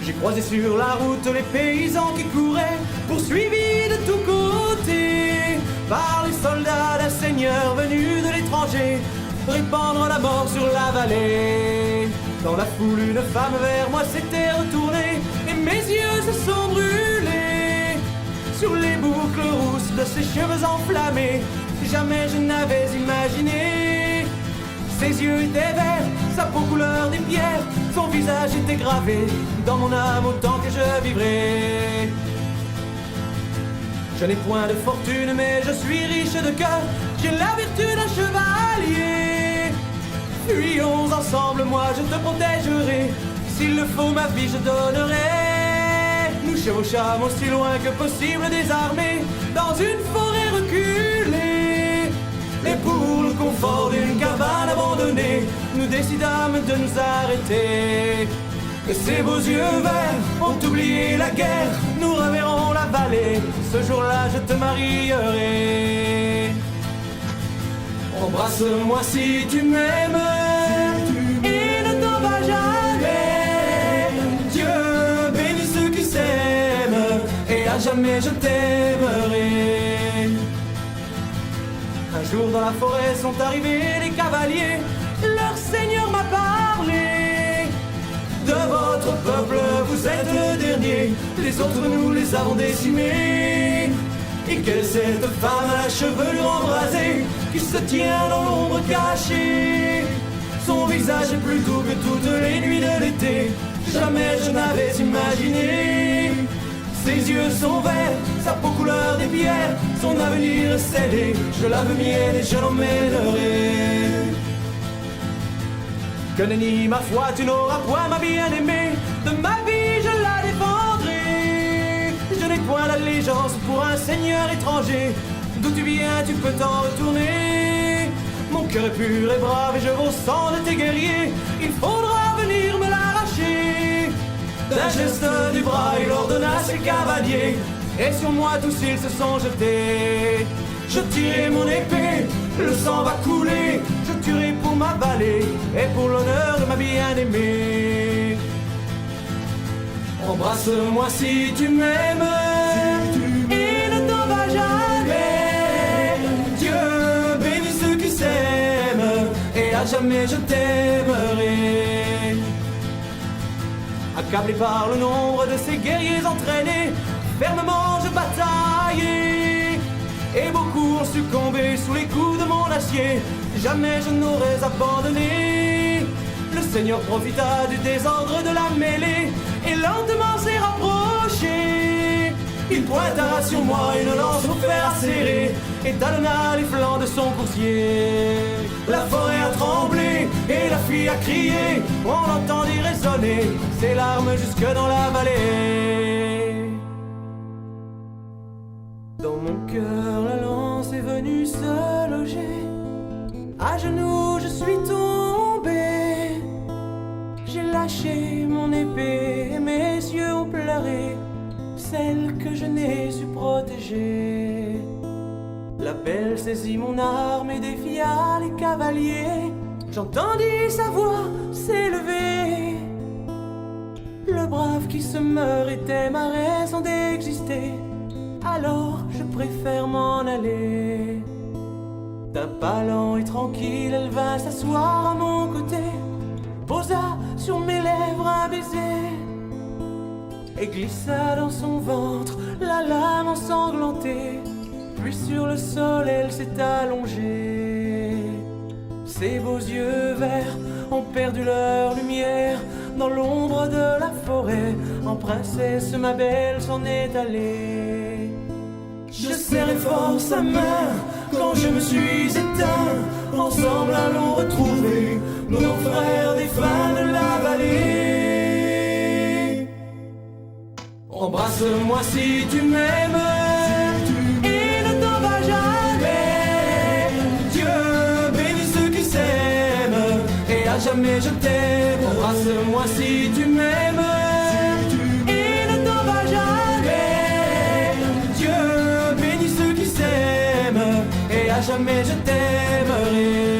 J'ai croisé sur la route les paysans qui couraient, poursuivis de tous côtés par les soldats d'un seigneur venu de l'étranger, répandre la mort sur la vallée. Dans la foule, une femme vers moi s'était retournée, et mes yeux se sont brûlés sur les boucles rousses de ses cheveux enflammés. Jamais je n'avais imaginé. Ses yeux étaient verts, sa peau couleur des pierres, son visage était gravé dans mon âme autant que je vivrai. Je n'ai point de fortune, mais je suis riche de cœur, j'ai la vertu d'un chevalier. Fuyons ensemble, moi je te protégerai, s'il le faut ma vie je donnerai. Nous chevauchâmes aussi loin que possible des armées, dans une forêt reculée. Et pour le confort d'une cabane abandonnée, nous décidâmes de nous arrêter. Que ces beaux yeux verts ont oublié la guerre, nous reverrons la vallée, ce jour-là je te marierai. Embrasse-moi si tu m'aimes, et ne t'en va jamais. Dieu bénit ceux qui s'aiment, et à jamais je t'aimerai. Un jour dans la forêt sont arrivés les cavaliers, leur seigneur m'a parlé. De votre peuple vous êtes le dernier, les autres nous les avons décimés. Et quelle est cette femme à la chevelure embrasée, qui se tient dans l'ombre cachée? Son visage est plus doux que toutes les nuits de l'été, jamais je n'avais imaginé. Ses yeux sont verts, sa peau couleur des pierres, son avenir est scellé, je la veux mienne et je l'emmènerai. Que nenni ma foi, tu n'auras point ma bien-aimée, de ma vie je la défendrai. Je n'ai point d'allégeance pour un seigneur étranger, d'où tu viens tu peux t'en retourner. Mon cœur est pur et brave et je vaux sang de tes guerriers, il faudra venir me l'arracher. D'un geste du bras il ordonna à ses cavaliers, et sur moi tous ils se sont jetés. Je tirai mon épée, le sang va couler, je tuerai pour ma vallée et pour l'honneur de ma bien-aimée. Embrasse-moi si tu m'aimes, et ne t'en va jamais. Dieu bénit ceux qui s'aiment, et à jamais je t'aimerai. Accablé par le nombre de ces guerriers entraînés, fermement je bataillais, et beaucoup ont succombé sous les coups de mon acier. Jamais je n'aurais abandonné. Le Seigneur profita du désordre de la mêlée, et lentement s'est rapproché. Il pointa sur moi une lance au fer acéré, et talonna les flancs de son coursier. La forêt a tremblé, et la fille a crié, on entendit résonner ses larmes jusque dans la vallée. Dans mon cœur la lance est venue se loger, à genoux je suis tombé. J'ai lâché mon épée et mes yeux ont pleuré, celle que je n'ai su protéger. La belle saisit mon arme et défia les cavaliers. J'entendis sa voix s'élever. Le brave qui se meurt était ma raison d'exister, alors je préfère m'en aller. D'un pas lent et tranquille, elle vint s'asseoir à mon côté, posa sur mes lèvres un baiser, et glissa dans son ventre la lame ensanglantée. Puis sur le sol elle s'est allongée. Ses beaux yeux verts ont perdu leur lumière dans l'ombre de la forêt. En princesse ma belle s'en est allée. Je serrai fort sa main quand je me suis éteint. Ensemble allons retrouver nos frères des fins de la vallée. Embrasse-moi si tu m'aimes, et ne t'en va jamais. Dieu bénit ceux qui s'aiment, et à jamais je t'aime. Embrasse-moi si tu m'aimes, et ne t'en va jamais. Dieu bénit ceux qui s'aiment, et à jamais je t'aimerai.